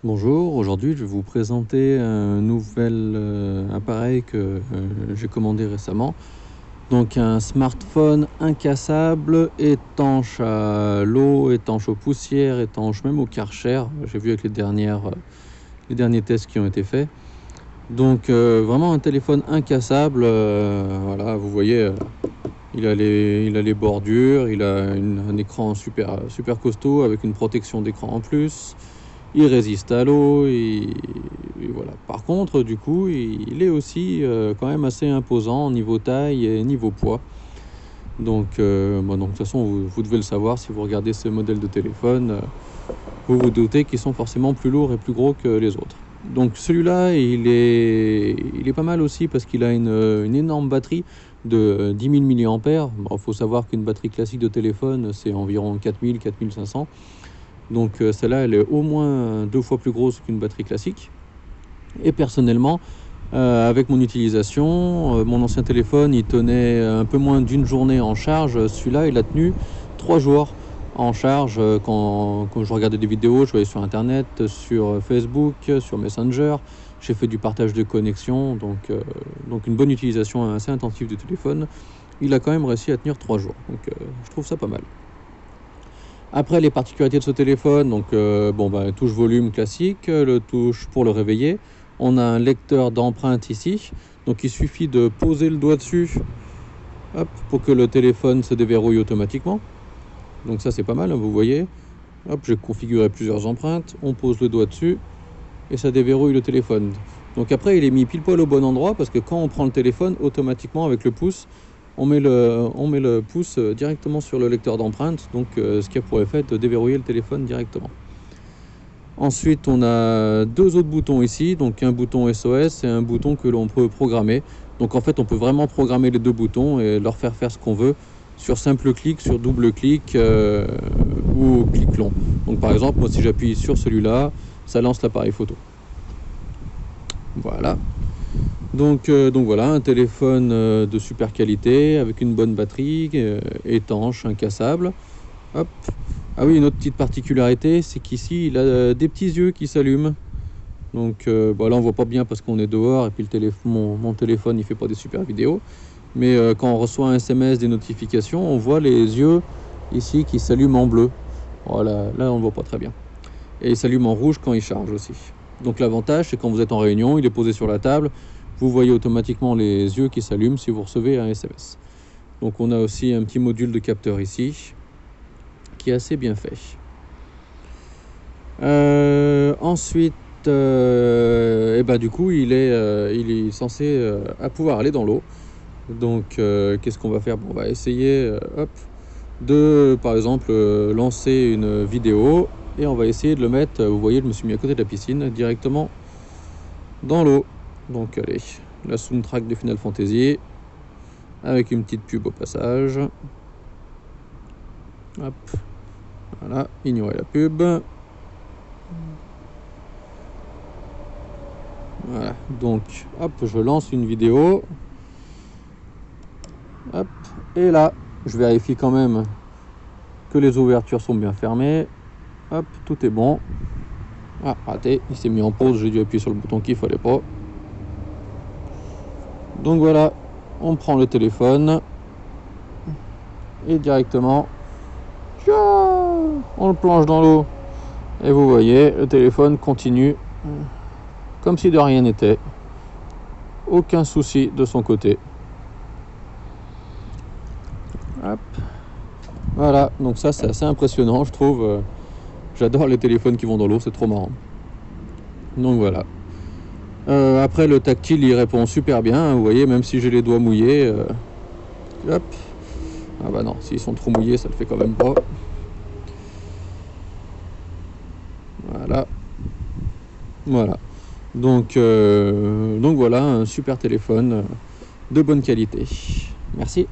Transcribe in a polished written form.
Bonjour, aujourd'hui je vais vous présenter un nouvel appareil que j'ai commandé récemment. Donc un smartphone incassable, étanche à l'eau, étanche aux poussières, étanche même au Karcher. J'ai vu avec les derniers tests qui ont été faits. Donc vraiment un téléphone incassable. Voilà, vous voyez, il a les bordures, il a un écran super costaud avec une protection d'écran en plus. Il résiste à l'eau et voilà. Par contre, du coup, il est aussi quand même assez imposant niveau taille et niveau poids. Donc, de toute façon, vous devez le savoir si vous regardez ce modèle de téléphone. Vous vous doutez qu'ils sont forcément plus lourds et plus gros que les autres. Donc celui-là, il est pas mal aussi parce qu'il a une énorme batterie de 10 000 mAh. Bon, faut savoir qu'une batterie classique de téléphone, c'est environ 4000, 4500. Donc celle-là, elle est au moins 2 fois plus grosse qu'une batterie classique. Et personnellement, avec mon utilisation, mon ancien téléphone, il tenait un peu moins d'une journée en charge. Celui-là, il a tenu 3 jours en charge quand je regardais des vidéos, je voyais sur Internet, sur Facebook, sur Messenger. J'ai fait du partage de connexion, donc une bonne utilisation assez intensive du téléphone. Il a quand même réussi à tenir 3 jours, donc je trouve ça pas mal. Après, les particularités de ce téléphone, donc touche volume classique, le touche pour le réveiller. On a un lecteur d'empreintes ici, donc il suffit de poser le doigt dessus, hop, pour que le téléphone se déverrouille automatiquement. Donc ça c'est pas mal, hein, vous voyez. Hop, j'ai configuré plusieurs empreintes, on pose le doigt dessus et ça déverrouille le téléphone. Donc après il est mis pile poil au bon endroit parce que quand on prend le téléphone, automatiquement avec le pouce, on met le pouce directement sur le lecteur d'empreintes, donc ce qui a pour effet de déverrouiller le téléphone directement. Ensuite, on a 2 autres boutons ici, donc un bouton SOS et un bouton que l'on peut programmer. Donc en fait, on peut vraiment programmer les 2 boutons et leur faire ce qu'on veut sur simple clic, sur double clic ou clic long. Donc par exemple, moi si j'appuie sur celui-là, ça lance l'appareil photo. Voilà. Donc voilà, un téléphone de super qualité, avec une bonne batterie, étanche, incassable. Hop. Ah oui, une autre petite particularité, c'est qu'ici, il a des petits yeux qui s'allument. Donc là, on voit pas bien parce qu'on est dehors, et puis mon téléphone, il fait pas des super vidéos. Mais quand on reçoit un SMS, des notifications, on voit les yeux ici qui s'allument en bleu. Voilà, là, on ne voit pas très bien. Et il s'allume en rouge quand il charge aussi. Donc l'avantage, c'est quand vous êtes en réunion, il est posé sur la table, vous voyez automatiquement les yeux qui s'allument si vous recevez un SMS. Donc on a aussi un petit module de capteur ici, qui est assez bien fait. Ensuite, du coup, il est censé pouvoir aller dans l'eau. Donc qu'est-ce qu'on va faire? On va essayer de, par exemple, lancer une vidéo et on va essayer de le mettre, vous voyez, je me suis mis à côté de la piscine, directement dans l'eau. Donc allez, la soundtrack de Final Fantasy avec une petite pub au passage. Hop, voilà, ignorez la pub. Voilà, donc hop, je lance une vidéo. Hop, et là, je vérifie quand même que les ouvertures sont bien fermées. Hop, tout est bon. Ah, raté, il s'est mis en pause, j'ai dû appuyer sur le bouton qu'il fallait pas. Donc voilà, on prend le téléphone et directement, on le plonge dans l'eau. Et vous voyez, le téléphone continue comme si de rien n'était. Aucun souci de son côté. Hop. Voilà, donc ça c'est assez impressionnant, je trouve. J'adore les téléphones qui vont dans l'eau, c'est trop marrant. Donc voilà. Après le tactile, il répond super bien, hein, vous voyez, même si j'ai les doigts mouillés. Hop. Ah bah non, s'ils sont trop mouillés, ça le fait quand même pas. Voilà. Voilà. Donc voilà, un super téléphone de bonne qualité. Merci.